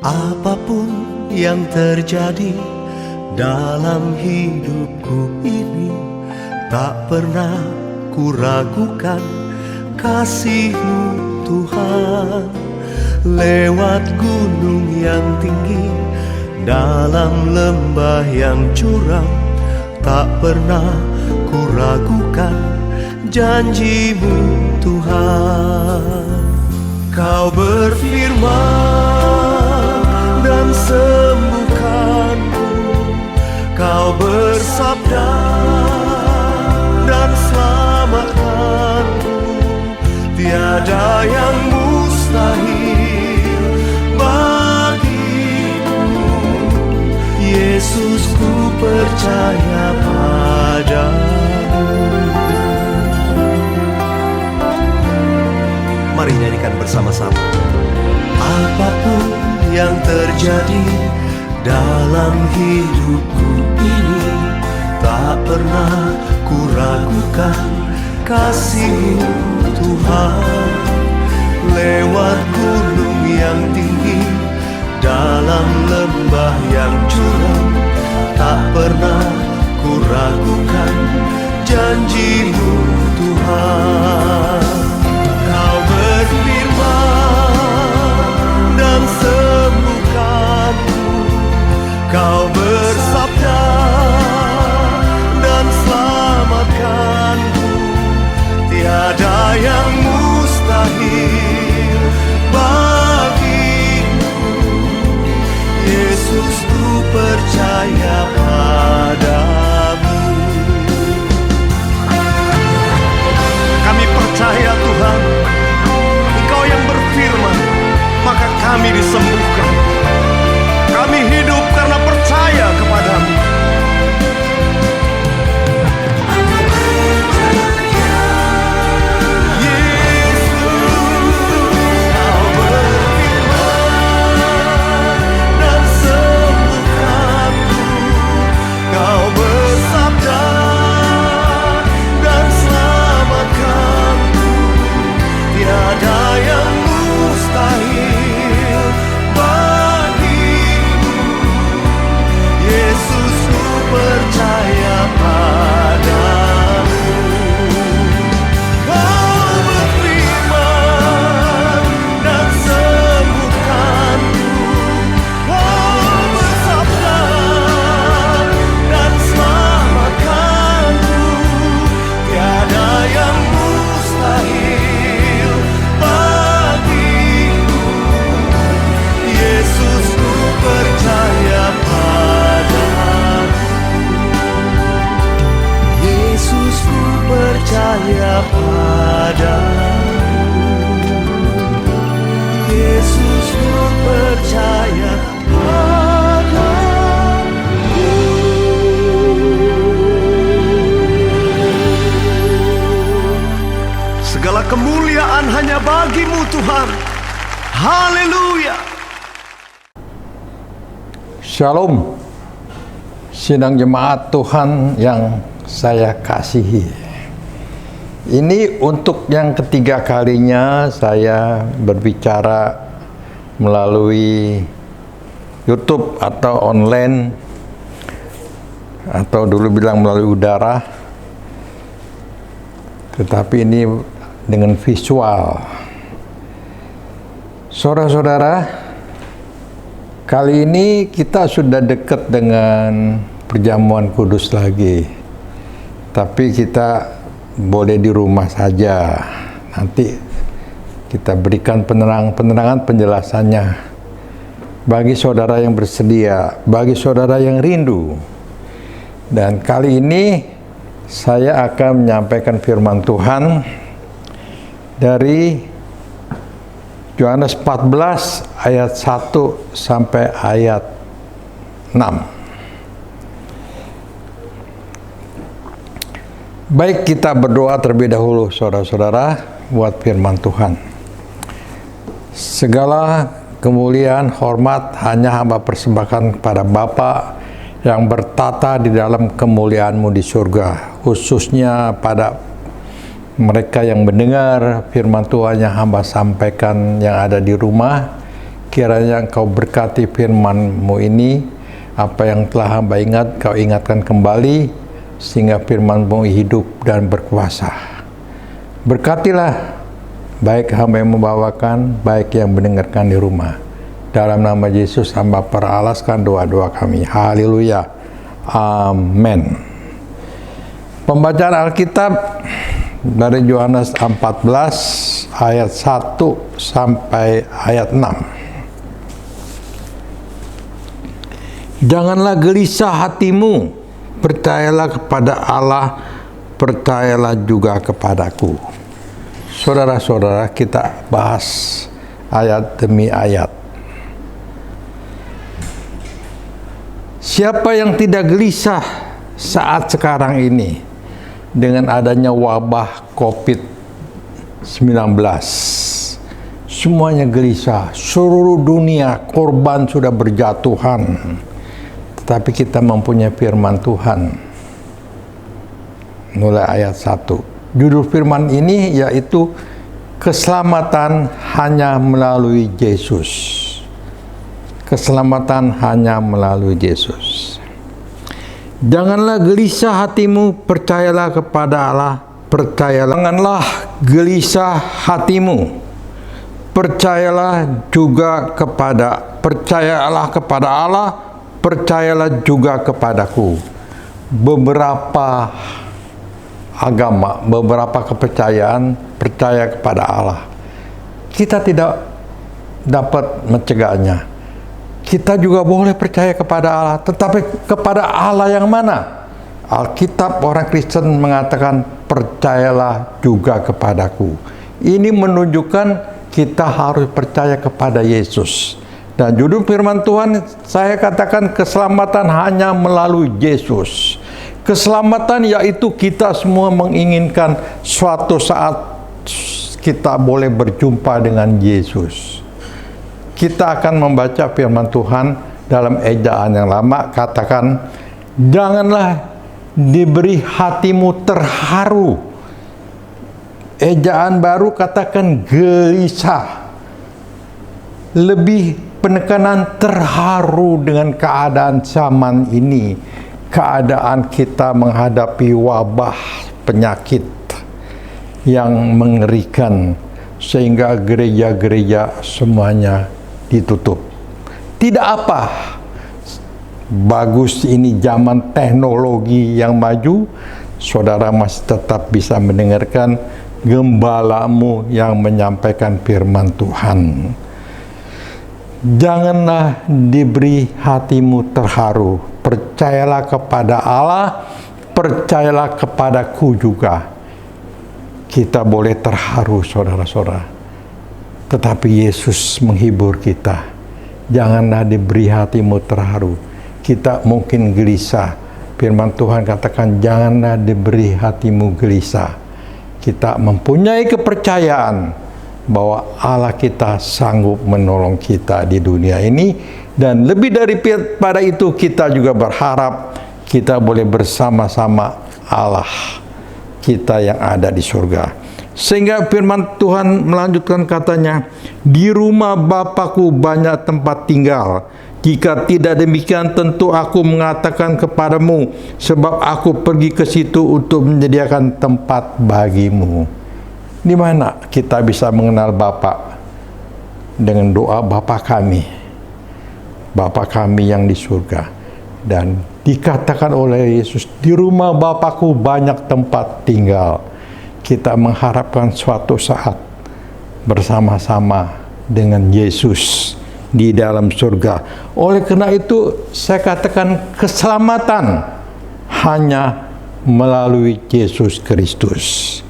Apapun yang terjadi dalam hidupku ini, tak pernah kuragukan kasih-Mu Tuhan. Lewat gunung yang tinggi, dalam lembah yang curam, tak pernah kuragukan janji-Mu Tuhan. Kau berfirman dan sembuhkanku, Kau bersabda dan selamatkanku. Tiada yang mustahil bagimu, Yesus, ku percaya padamu. Mari nyanyikan bersama-sama. Apapun yang terjadi dalam hidupku ini, tak pernah kuragukan kasih-Mu Tuhan. Lewat gunung yang tinggi, dalam lembah yang curam, tak pernah kuragukan janji-Mu Tuhan. Kau berfirman dan sembuhkanku, Kau bersabda dan selamatkanku. Tiada yang mustahil bagimu, Yesus, ku percaya padamu. Kami percaya Tuhan, Engkau yang berfirman, maka kami disembuhkan. Kami hidup karena percaya kepadamu. Yesus, ku percaya padamu. Segala kemuliaan hanya bagi-Mu Tuhan. Haleluya. Shalom, sidang jemaat Tuhan yang saya kasihi. Ini untuk yang ketiga kalinya saya berbicara melalui YouTube atau online, atau dulu bilang melalui udara, tetapi ini dengan visual. Saudara-saudara, kali ini kita sudah dekat dengan perjamuan kudus lagi, tapi kita boleh di rumah saja. Nanti kita berikan penerangan penjelasannya bagi saudara yang bersedia, bagi saudara yang rindu. Dan kali ini saya akan menyampaikan firman Tuhan dari Yohanes 14 ayat 1 sampai ayat 6. Baik, kita berdoa terlebih dahulu saudara-saudara buat firman Tuhan. Segala kemuliaan, hormat hanya hamba persembahkan kepada Bapa yang bertata di dalam kemuliaan-Mu di surga, khususnya pada mereka yang mendengar firman Tuhan yang hamba sampaikan yang ada di rumah, kiranya Engkau berkati firman-Mu ini, apa yang telah hamba ingat, Kau ingatkan kembali, sehingga firman-Mu hidup dan berkuasa. Berkatilah baik hamba yang membawakan, baik yang mendengarkan di rumah. Dalam nama Yesus hamba peralaskan doa-doa kami. Haleluya. Amin. Pembacaan Alkitab dari Yohanes 14 ayat 1 sampai ayat 6. Janganlah gelisah hatimu, percayalah kepada Allah, percayalah juga kepadaku. Saudara-saudara, kita bahas ayat demi ayat. Siapa yang tidak gelisah saat sekarang ini dengan adanya wabah COVID-19? Semuanya gelisah, seluruh dunia korban sudah berjatuhan. Tetapi kita mempunyai firman Tuhan. Mulai ayat 1. Judul firman ini yaitu keselamatan hanya melalui Yesus. Keselamatan hanya melalui Yesus. Janganlah gelisah hatimu, percayalah kepada Allah, percayalah. Janganlah gelisah hatimu, percayalah kepada Allah, percayalah juga kepadaku. Beberapa agama, beberapa kepercayaan percaya kepada Allah. Kita tidak dapat mencegahnya. Kita juga boleh percaya kepada Allah, tetapi kepada Allah yang mana? Alkitab orang Kristen mengatakan percayalah juga kepadaku. Ini menunjukkan kita harus percaya kepada Yesus. Dan judul firman Tuhan saya katakan keselamatan hanya melalui Yesus. Keselamatan yaitu kita semua menginginkan suatu saat kita boleh berjumpa dengan Yesus. Kita akan membaca firman Tuhan dalam ejaan yang lama, katakan, janganlah diberi hatimu terharu. Ejaan baru katakan gelisah. Lebih penekanan terharu dengan keadaan zaman ini, keadaan kita menghadapi wabah penyakit yang mengerikan sehingga gereja-gereja semuanya ditutup. Tidak apa, bagus ini zaman teknologi yang maju, saudara masih tetap bisa mendengarkan gembalamu yang menyampaikan firman Tuhan. Janganlah diberi hatimu terharu, percayalah kepada Allah, percayalah kepadaku juga. Kita boleh terharu, saudara-saudara, tetapi Yesus menghibur kita. Janganlah diberi hatimu terharu. Kita mungkin gelisah. Firman Tuhan katakan, janganlah diberi hatimu gelisah. Kita mempunyai kepercayaan bahwa Allah kita sanggup menolong kita di dunia ini, dan lebih daripada itu kita juga berharap kita boleh bersama-sama Allah kita yang ada di surga. Sehingga firman Tuhan melanjutkan katanya, di rumah Bapa-Ku banyak tempat tinggal. Jika tidak demikian tentu aku mengatakan kepadamu, sebab aku pergi ke situ untuk menyediakan tempat bagimu. Di mana kita bisa mengenal Bapa? Dengan doa Bapa kami. Bapa kami yang di surga. Dan dikatakan oleh Yesus, di rumah Bapa-Ku banyak tempat tinggal. Kita mengharapkan suatu saat bersama-sama dengan Yesus di dalam surga. Oleh karena itu saya katakan keselamatan hanya melalui Yesus Kristus.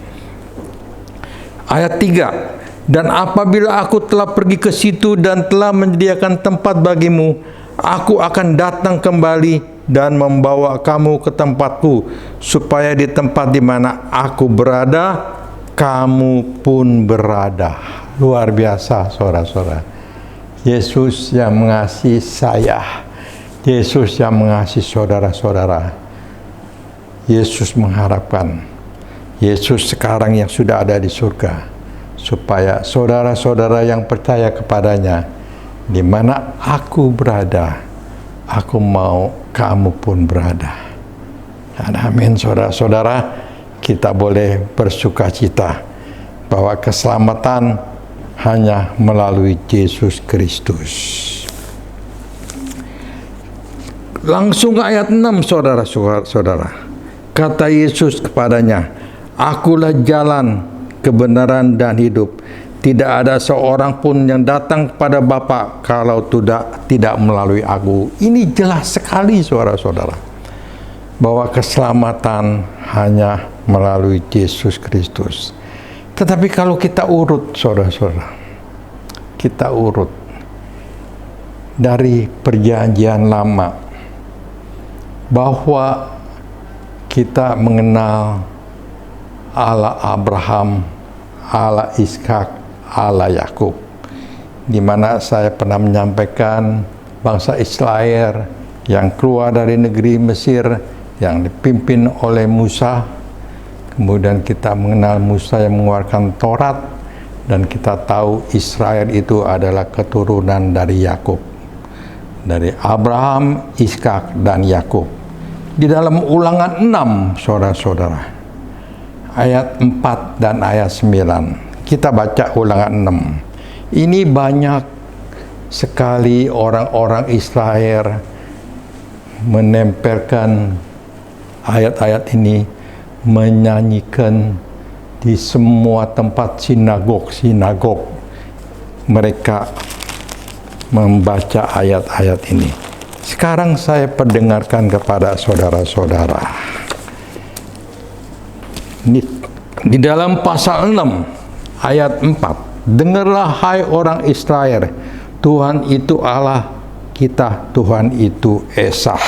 Ayat 3, dan apabila aku telah pergi ke situ dan telah menyediakan tempat bagimu, aku akan datang kembali dan membawa kamu ke tempatku, supaya di tempat di mana aku berada, kamu pun berada. Luar biasa, saudara-saudara. Yesus yang mengasihi saya, Yesus yang mengasihi saudara-saudara. Yesus mengharapkan, Yesus sekarang yang sudah ada di surga, supaya saudara-saudara yang percaya kepadanya Di mana aku berada, aku mau kamu pun berada. Dan amin, saudara-saudara, kita boleh bersuka cita bahwa keselamatan hanya melalui Yesus Kristus. Langsung ayat 6, saudara-saudara. Kata Yesus kepadanya, "Akulah jalan, kebenaran dan hidup. Tidak ada seorang pun yang datang kepada Bapa kalau tidak melalui aku." Ini jelas sekali, saudara-saudara, bahwa keselamatan hanya melalui Yesus Kristus. Tetapi kalau kita urut, saudara-saudara, kita urut dari perjanjian lama, bahwa kita mengenal Allah Abraham, Allah Ishak, Allah Yakub, di mana saya pernah menyampaikan bangsa Israel yang keluar dari negeri Mesir yang dipimpin oleh Musa. Kemudian kita mengenal Musa yang mengeluarkan Taurat, dan kita tahu Israel itu adalah keturunan dari Yakub, dari Abraham, Ishak, dan Yakub. Di dalam Ulangan 6, saudara-saudara, ayat 4 dan ayat 9. Kita baca Ulangan 6. Ini banyak sekali orang-orang Israel menempelkan ayat-ayat ini, menyanyikan di semua tempat sinagog mereka membaca ayat-ayat ini. Sekarang saya perdengarkan kepada saudara-saudara. Di dalam pasal 6 ayat 4, "Dengarlah hai orang Israel, Tuhan itu Allah kita, Tuhan itu Esa."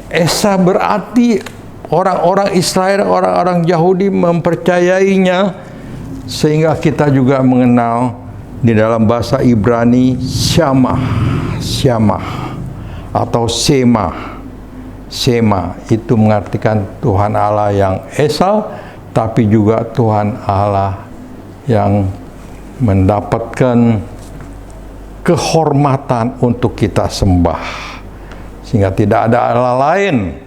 Esa berarti orang-orang Israel, orang-orang Yahudi mempercayainya, sehingga kita juga mengenal di dalam bahasa Ibrani Syamah atau Sema. Sema itu mengartikan Tuhan Allah yang Esa, tapi juga Tuhan Allah yang mendapatkan kehormatan untuk kita sembah, sehingga tidak ada Allah lain,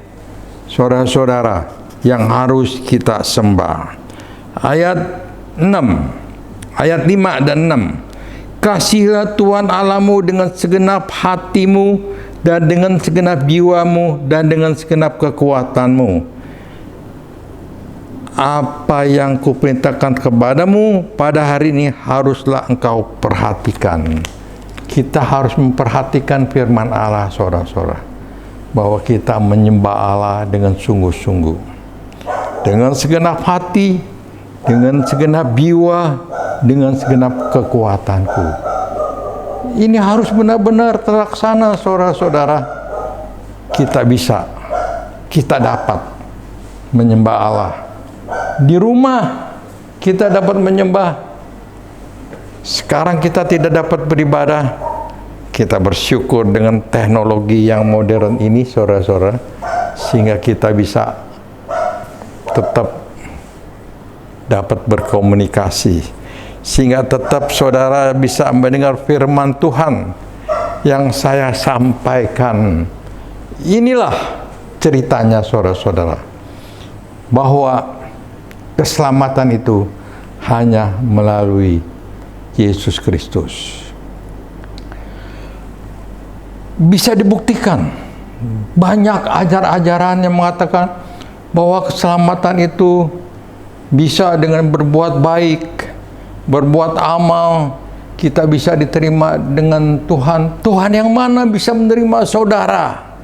saudara-saudara, yang harus kita sembah. Ayat 6, ayat 5 dan 6. "Kasihilah Tuhan Allahmu dengan segenap hatimu, dan dengan segenap jiwamu, dan dengan segenap kekuatanmu. Apa yang kuperintahkan kepadamu pada hari ini haruslah engkau perhatikan." Kita harus memperhatikan firman Allah, saudara-saudara, bahwa kita menyembah Allah dengan sungguh-sungguh, dengan segenap hati, dengan segenap jiwa, dengan segenap kekuatanku. Ini harus benar-benar terlaksana, saudara-saudara. Kita dapat menyembah Allah. Di rumah kita dapat menyembah. Sekarang kita tidak dapat beribadah. Kita bersyukur dengan teknologi yang modern ini, saudara-saudara, sehingga kita bisa tetap dapat berkomunikasi, sehingga tetap saudara bisa mendengar firman Tuhan yang saya sampaikan. Inilah ceritanya, saudara-saudara, bahwa keselamatan itu hanya melalui Yesus Kristus. Bisa dibuktikan. Banyak ajar-ajaran yang mengatakan bahwa keselamatan itu bisa dengan berbuat baik, berbuat amal, kita bisa diterima dengan Tuhan. Tuhan yang mana bisa menerima saudara?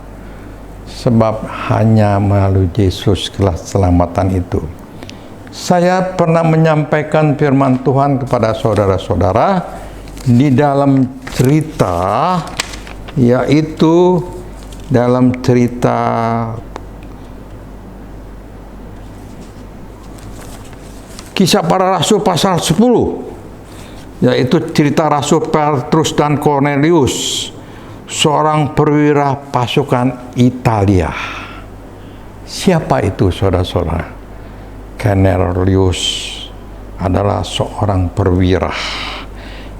Sebab hanya melalui Yesus keselamatan itu. Saya pernah menyampaikan firman Tuhan kepada saudara-saudara di dalam cerita, yaitu dalam cerita Kisah Para Rasul pasal 10, yaitu cerita Rasul Petrus dan Cornelius, seorang perwira pasukan Italia. Siapa itu, saudara-saudara? Cornelius adalah seorang perwira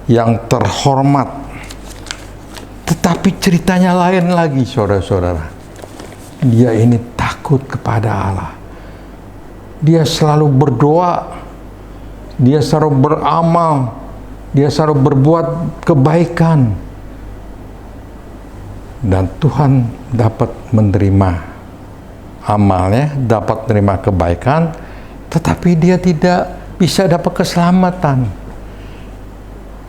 yang terhormat Tetapi ceritanya lain lagi, saudara-saudara. Dia ini takut kepada Allah. Dia selalu berdoa, dia selalu beramal, dia selalu berbuat kebaikan. Dan Tuhan dapat menerima amalnya, dapat menerima kebaikan, tetapi dia tidak bisa dapat keselamatan.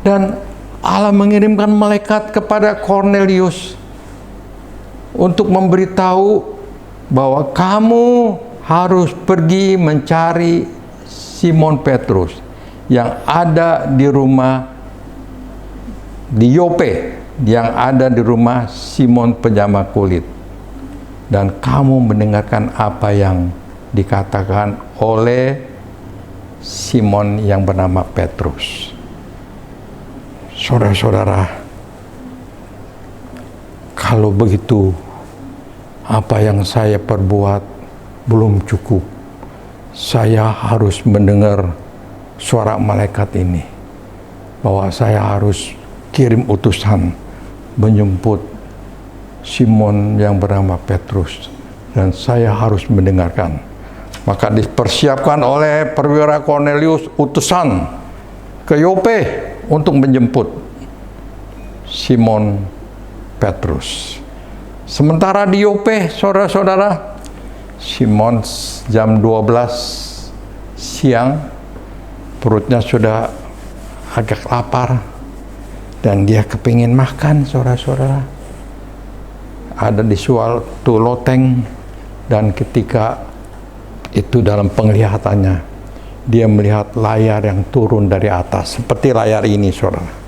Dan Allah mengirimkan malaikat kepada Kornelius untuk memberitahu bahwa kamu harus pergi mencari Simon Petrus yang ada di rumah di Yope, yang ada di rumah Simon penjama kulit. Dan kamu mendengarkan apa yang dikatakan oleh Simon yang bernama Petrus. Saudara-saudara, kalau begitu, apa yang saya perbuat belum cukup. Saya harus mendengar suara malaikat ini, bahwa saya harus kirim utusan menjemput Simon yang bernama Petrus, dan saya harus mendengarkan. Maka dipersiapkan oleh perwira Kornelius utusan ke Yope untuk menjemput Simon Petrus. Sementara di Yope, saudara-saudara, Simon jam 12 siang, perutnya sudah agak lapar, dan dia kepingin makan, saudara-saudara. Ada di suatu loteng, dan ketika itu dalam penglihatannya, dia melihat layar yang turun dari atas, seperti layar ini, saudara.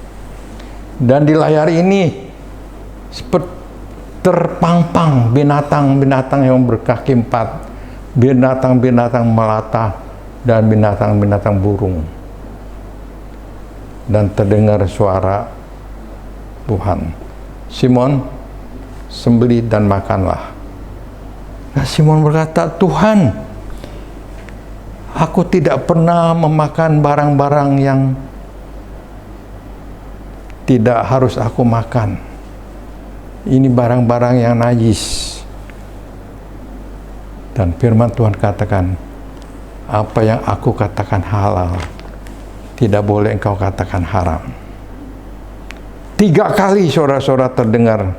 Dan di layar ini seperti terpampang binatang-binatang yang berkaki 4, binatang-binatang melata, dan binatang-binatang burung. Dan terdengar suara Tuhan, Simon, sembelih dan makanlah. Nah, Simon berkata, Tuhan, aku tidak pernah memakan barang-barang yang tidak harus aku makan. Ini barang-barang yang najis. Dan firman Tuhan katakan, apa yang aku katakan halal, tidak boleh engkau katakan haram. 3 kali saudara-saudara terdengar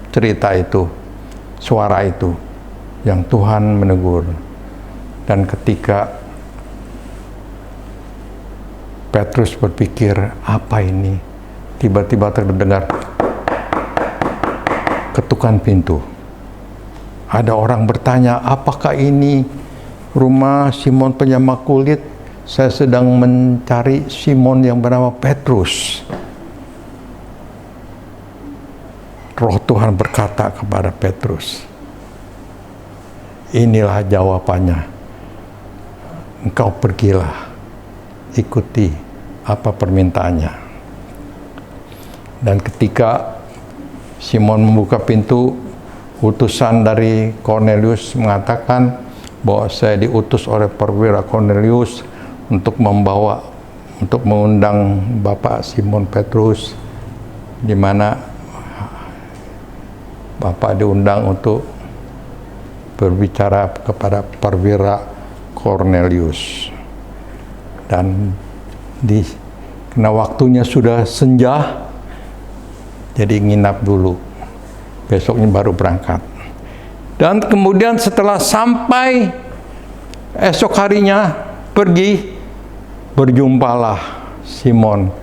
cerita itu, suara itu, yang Tuhan menegur. Dan ketika Petrus berpikir, apa ini? Tiba-tiba terdengar ketukan pintu. Ada orang bertanya, apakah ini rumah Simon penjama kulit? Saya sedang mencari Simon yang bernama Petrus. Roh Tuhan berkata kepada Petrus, inilah jawabannya. Engkau pergilah, ikuti apa permintaannya. Dan ketika Simon membuka pintu, utusan dari Kornelius mengatakan bahwa saya diutus oleh perwira Kornelius untuk mengundang Bapak Simon Petrus, di mana Bapak diundang untuk berbicara kepada perwira Kornelius. Dan karena waktunya sudah senja, jadi nginap dulu, besoknya baru berangkat. Dan kemudian setelah sampai esok harinya pergi, berjumpalah Simon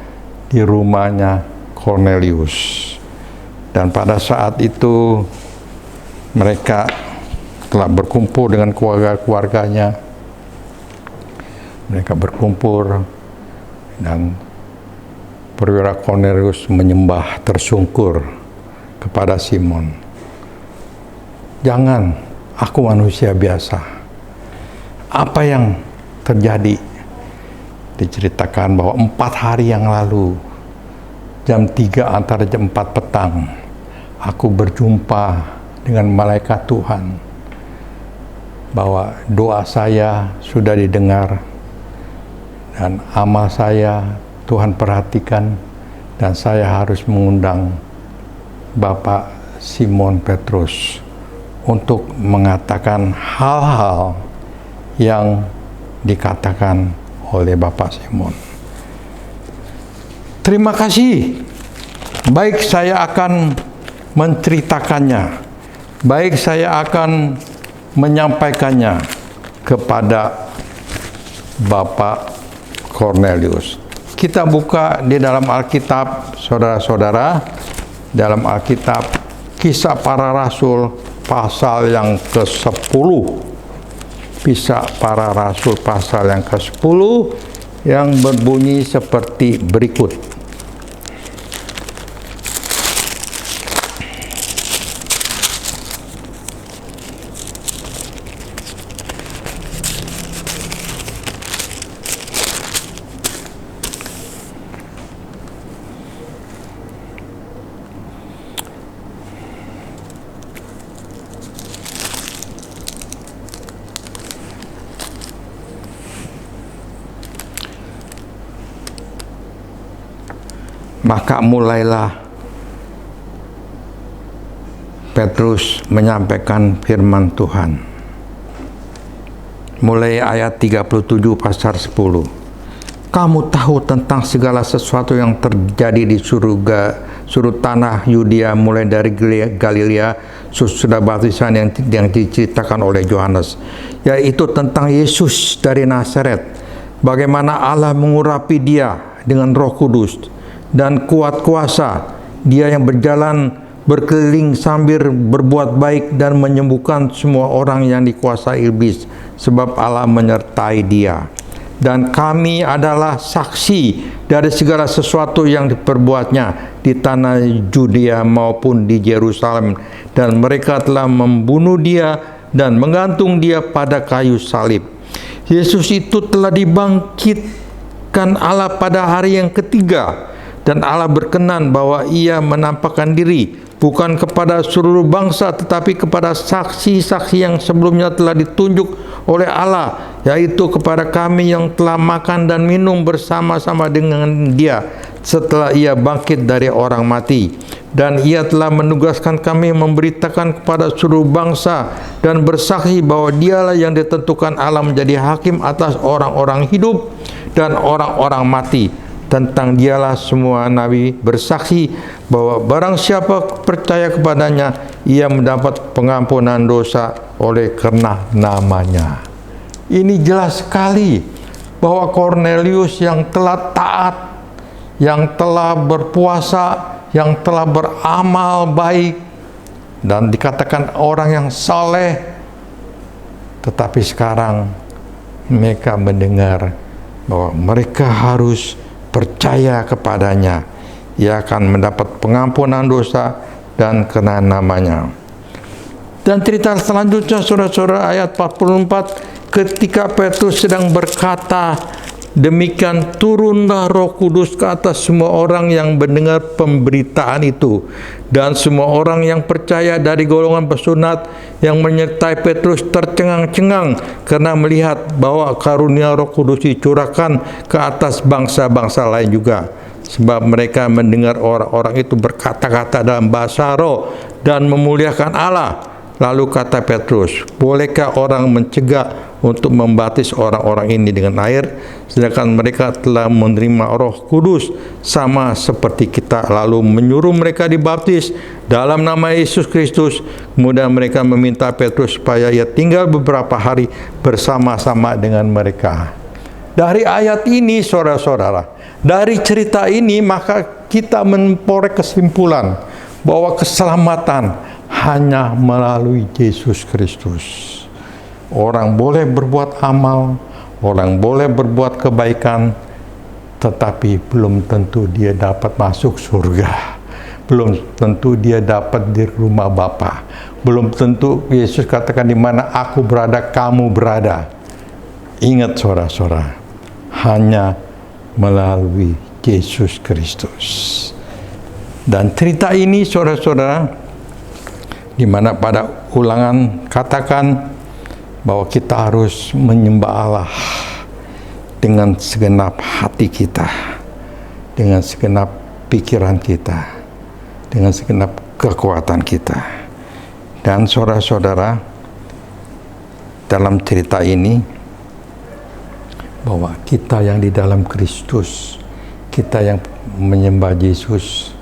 di rumahnya Kornelius. Dan pada saat itu mereka telah berkumpul dengan keluarga-keluarganya. Mereka berkumpul, dan perwira Kornelius menyembah tersungkur kepada Simon. Jangan, aku manusia biasa. Apa yang terjadi? Diceritakan bahwa 4 hari yang lalu, jam 3 antara jam 4 petang, aku berjumpa dengan malaikat Tuhan, bahwa doa saya sudah didengar, dan amal saya Tuhan perhatikan, dan saya harus mengundang Bapak Simon Petrus untuk mengatakan hal-hal yang dikatakan oleh Bapak Simon. Terima kasih. Baik, saya akan menceritakannya. Baik, saya akan menyampaikannya kepada Bapak Cornelius. Kita buka di dalam Alkitab, saudara-saudara, dalam Alkitab Kisah Para Rasul pasal yang ke-10. Kisah Para Rasul pasal yang ke-10 yang berbunyi seperti berikut. Maka mulailah Petrus menyampaikan firman Tuhan. Mulai ayat 37 pasal 10. Kamu tahu tentang segala sesuatu yang terjadi di seluruh tanah Yudea, mulai dari Galilea sesudah baptisan yang diceritakan oleh Yohanes, yaitu tentang Yesus dari Nazaret, bagaimana Allah mengurapi dia dengan Roh Kudus dan kuat kuasa, dia yang berjalan berkeliling sambil berbuat baik dan menyembuhkan semua orang yang dikuasai iblis, sebab Allah menyertai dia. Dan kami adalah saksi dari segala sesuatu yang diperbuatnya di tanah Yudea maupun di Yerusalem, dan mereka telah membunuh dia dan menggantung dia pada kayu salib. Yesus itu telah dibangkitkan Allah pada hari yang ketiga, dan Allah berkenan bahwa ia menampakkan diri bukan kepada seluruh bangsa, tetapi kepada saksi-saksi yang sebelumnya telah ditunjuk oleh Allah, yaitu kepada kami yang telah makan dan minum bersama-sama dengan dia setelah ia bangkit dari orang mati. Dan ia telah menugaskan kami memberitakan kepada seluruh bangsa dan bersaksi bahwa dialah yang ditentukan Allah menjadi hakim atas orang-orang hidup dan orang-orang mati. Tentang dialah semua nabi bersaksi bahwa barang siapa percaya kepadanya, ia mendapat pengampunan dosa oleh karena namanya. Ini jelas sekali bahwa Cornelius yang telah taat, yang telah berpuasa, yang telah beramal baik, dan dikatakan orang yang saleh, tetapi sekarang mereka mendengar bahwa mereka harus percaya kepadanya, ia akan mendapat pengampunan dosa dan kena namanya. Dan cerita selanjutnya, saudara-saudara, ayat 44, ketika Petrus sedang berkata demikian, turunlah Roh Kudus ke atas semua orang yang mendengar pemberitaan itu, dan semua orang yang percaya dari golongan pesunat yang menyertai Petrus tercengang-cengang karena melihat bahwa karunia Roh Kudus dicurahkan ke atas bangsa-bangsa lain juga, sebab mereka mendengar orang-orang itu berkata-kata dalam bahasa roh dan memuliakan Allah. Lalu kata Petrus, bolehkah orang mencegah untuk membaptis orang-orang ini dengan air, sedangkan mereka telah menerima Roh Kudus sama seperti kita? Lalu menyuruh mereka dibaptis dalam nama Yesus Kristus. Kemudian mereka meminta Petrus supaya ia tinggal beberapa hari bersama-sama dengan mereka. Dari ayat ini, saudara-saudara, dari cerita ini, maka kita memperoleh kesimpulan bahwa keselamatan hanya melalui Yesus Kristus. Orang boleh berbuat amal, orang boleh berbuat kebaikan, tetapi belum tentu dia dapat masuk surga. Belum tentu dia dapat di rumah Bapa. Belum tentu Yesus katakan, di mana aku berada, kamu berada. Ingat, saudara-saudara, hanya melalui Yesus Kristus. Dan cerita ini, saudara-saudara, di mana pada Ulangan katakan bahwa kita harus menyembah Allah dengan segenap hati kita, dengan segenap pikiran kita, dengan segenap kekuatan kita. Dan saudara-saudara, dalam cerita ini bahwa kita yang di dalam Kristus, kita yang menyembah Yesus,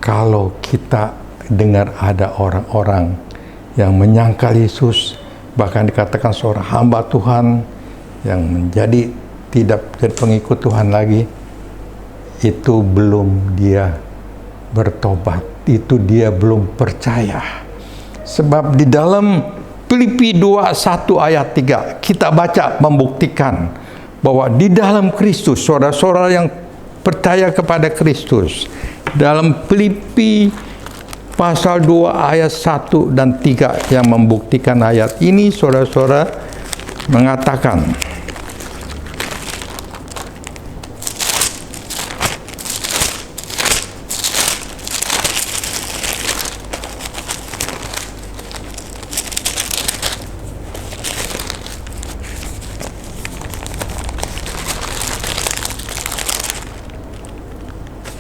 kalau kita dengar ada orang-orang yang menyangkal Yesus, bahkan dikatakan seorang hamba Tuhan yang menjadi tidak jadi pengikut Tuhan lagi, itu belum dia bertobat, itu dia belum percaya. Sebab di dalam Filipi 2:1 ayat 3 kita baca membuktikan bahwa di dalam Kristus, saudara-saudara yang percaya kepada Kristus, dalam Filipi pasal 2 ayat 1 dan 3 yang membuktikan ayat ini, saudara-saudara mengatakan,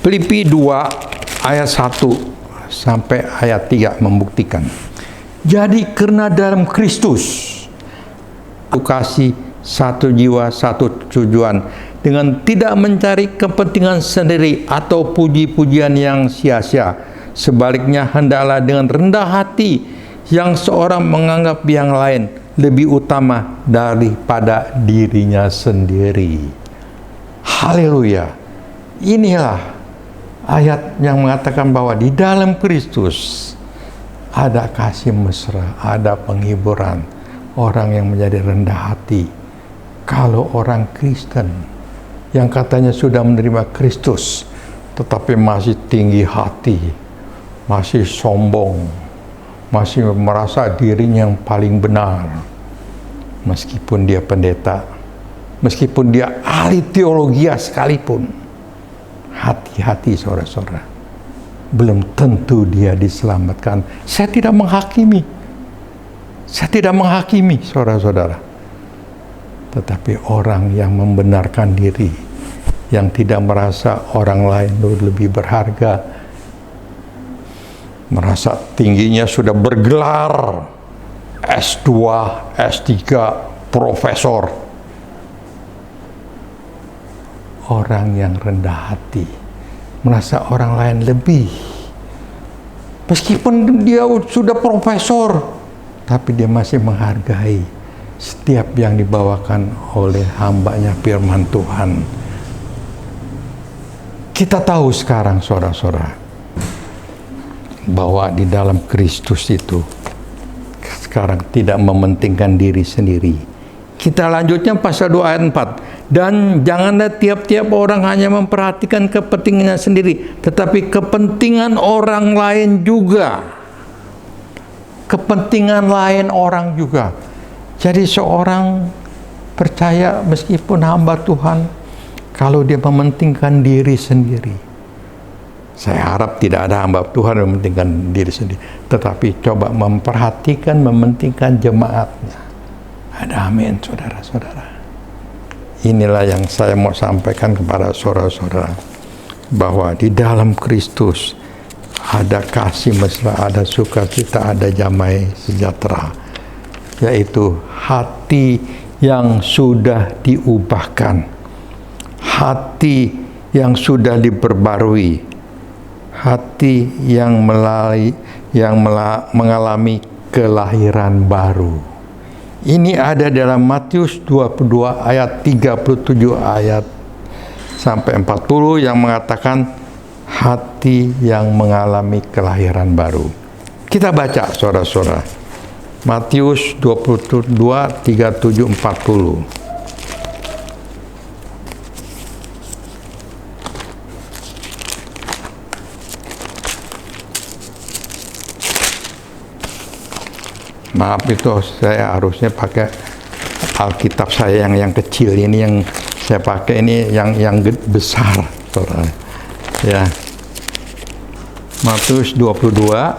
Filipi 2 ayat 1 sampai ayat 3 membuktikan. Jadi karena dalam Kristus kasih satu jiwa, satu tujuan, dengan tidak mencari kepentingan sendiri atau puji-pujian yang sia-sia. Sebaliknya hendaklah dengan rendah hati yang seorang menganggap yang lain lebih utama daripada dirinya sendiri. Haleluya. Inilah ayat yang mengatakan bahwa di dalam Kristus ada kasih mesra, ada penghiburan, orang yang menjadi rendah hati. Kalau orang Kristen yang katanya sudah menerima Kristus, tetapi masih tinggi hati, masih sombong, masih merasa dirinya yang paling benar, meskipun dia pendeta, meskipun dia ahli teologi sekalipun, hati-hati saudara-saudara, belum tentu dia diselamatkan. Saya tidak menghakimi, saudara-saudara, tetapi orang yang membenarkan diri, yang tidak merasa orang lain lebih berharga, merasa tingginya sudah bergelar S2, S3, profesor. Orang yang rendah hati, merasa orang lain lebih. Meskipun dia sudah profesor, tapi dia masih menghargai setiap yang dibawakan oleh hambanya firman Tuhan. Kita tahu sekarang saudara-saudara, bahwa di dalam Kristus itu sekarang tidak mementingkan diri sendiri. Kita lanjutnya pasal 2 ayat 4. Dan janganlah tiap-tiap orang hanya memperhatikan kepentingannya sendiri, tetapi kepentingan orang lain juga. Kepentingan lain orang juga. Jadi seorang percaya meskipun hamba Tuhan, kalau dia mementingkan diri sendiri, saya harap tidak ada hamba Tuhan yang mementingkan diri sendiri, tetapi coba memperhatikan, mementingkan jemaatnya. Ada amin, saudara-saudara. Inilah yang saya mau sampaikan kepada saudara-saudara, bahwa di dalam Kristus ada kasih mesra, ada sukacita, ada damai sejahtera, yaitu hati yang sudah diubahkan, hati yang sudah diperbarui, hati yang mengalami kelahiran baru. Ini ada dalam Matius 22 ayat 37 ayat sampai 40 yang mengatakan hati yang mengalami kelahiran baru. Kita baca saudara-saudara. Matius 22 37 40. Maaf, itu saya harusnya pakai Alkitab saya yang kecil ini, yang saya pakai ini yang besar, saudara. Ya. Matius 22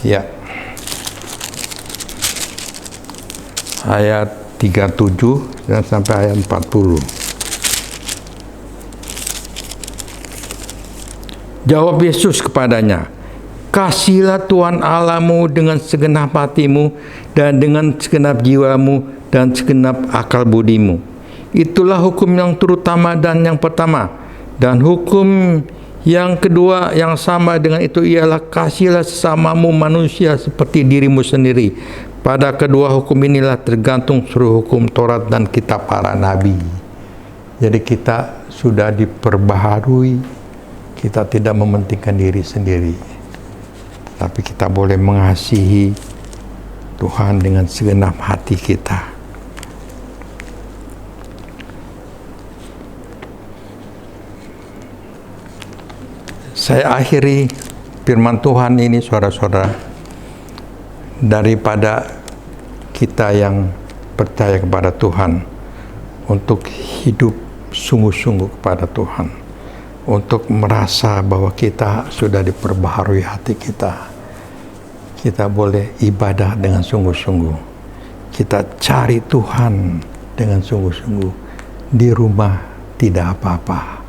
ya. Ayat 37 dan sampai ayat 40. Jawab Yesus kepadanya, "Kasihilah Tuhan Allahmu dengan segenap hatimu dan dengan segenap jiwamu dan segenap akal budimu. Itulah hukum yang terutama dan yang pertama. Dan hukum yang kedua yang sama dengan itu ialah kasihilah sesamamu manusia seperti dirimu sendiri. Pada kedua hukum inilah tergantung seluruh hukum Taurat dan kitab para nabi." Jadi kita sudah diperbaharui, kita tidak mementingkan diri sendiri, tapi kita boleh mengasihi Tuhan dengan segenap hati kita. Saya akhiri firman Tuhan ini, saudara-saudara, daripada kita yang percaya kepada Tuhan, untuk hidup sungguh-sungguh kepada Tuhan, untuk merasa bahwa kita sudah diperbaharui hati kita. Kita boleh ibadah dengan sungguh-sungguh. Kita cari Tuhan dengan sungguh-sungguh. Di rumah tidak apa-apa.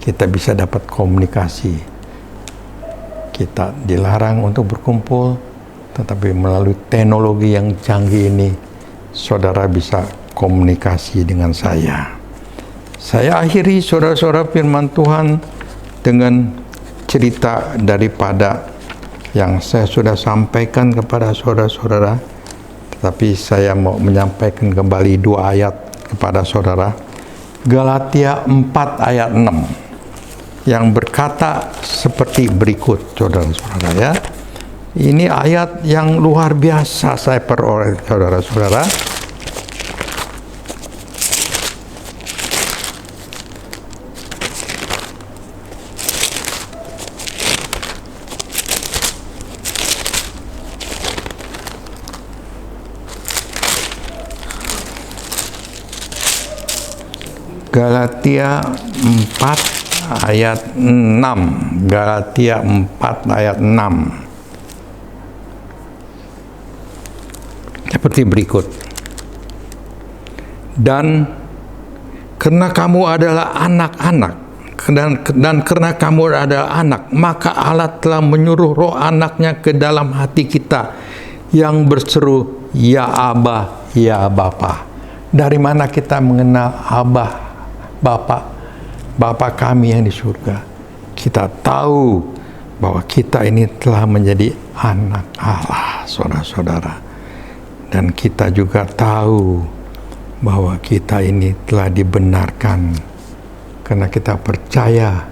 Kita bisa dapat komunikasi. Kita dilarang untuk berkumpul, tetapi melalui teknologi yang canggih ini, saudara bisa komunikasi dengan saya. Saya akhiri, saudara-saudara, firman Tuhan dengan cerita daripada yang saya sudah sampaikan kepada saudara-saudara, tapi saya mau menyampaikan kembali 2 ayat kepada saudara. Galatia 4 ayat 6 yang berkata seperti berikut, saudara-saudara ya. Ini ayat yang luar biasa saya peroleh, saudara-saudara. Galatia 4 ayat 6. Galatia 4 ayat 6. Seperti berikut. Dan karena kamu adalah anak-anak, dan karena kamu adalah anak, maka Allah telah menyuruh roh anaknya ke dalam hati kita yang berseru, "Ya Abba, ya Bapa." Dari mana kita mengenal Abba, Bapa kami yang di surga? Kita tahu bahwa kita ini telah menjadi anak Allah, saudara-saudara. Dan kita juga tahu bahwa kita ini telah dibenarkan karena kita percaya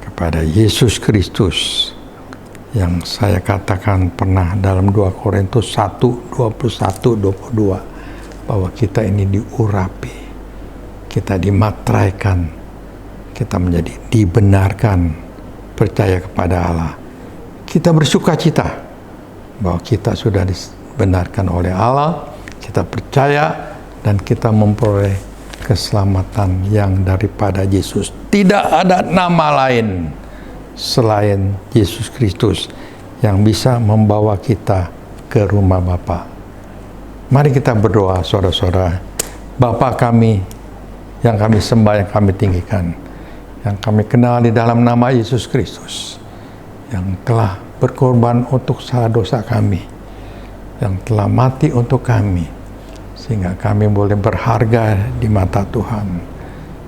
kepada Yesus Kristus, yang saya katakan pernah dalam 2 Korintus 1:21-22, bahwa kita ini diurapi, kita dimateraikan, kita menjadi dibenarkan, percaya kepada Allah. Kita bersuka cita bahwa kita sudah dibenarkan oleh Allah, kita percaya, dan kita memperoleh keselamatan yang daripada Yesus. Tidak ada nama lain selain Yesus Kristus yang bisa membawa kita ke rumah Bapa. Mari kita berdoa, saudara-saudara. Bapa kami yang kami sembah, yang kami tinggikan, yang kami kenal di dalam nama Yesus Kristus, yang telah berkorban untuk salah dosa kami, yang telah mati untuk kami, sehingga kami boleh berharga di mata Tuhan.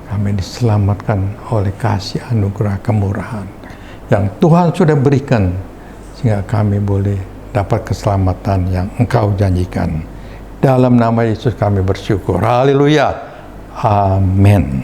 Kami diselamatkan oleh kasih anugerah kemurahan yang Tuhan sudah berikan, sehingga kami boleh dapat keselamatan yang Engkau janjikan. Dalam nama Yesus kami bersyukur. Haleluya. Amin.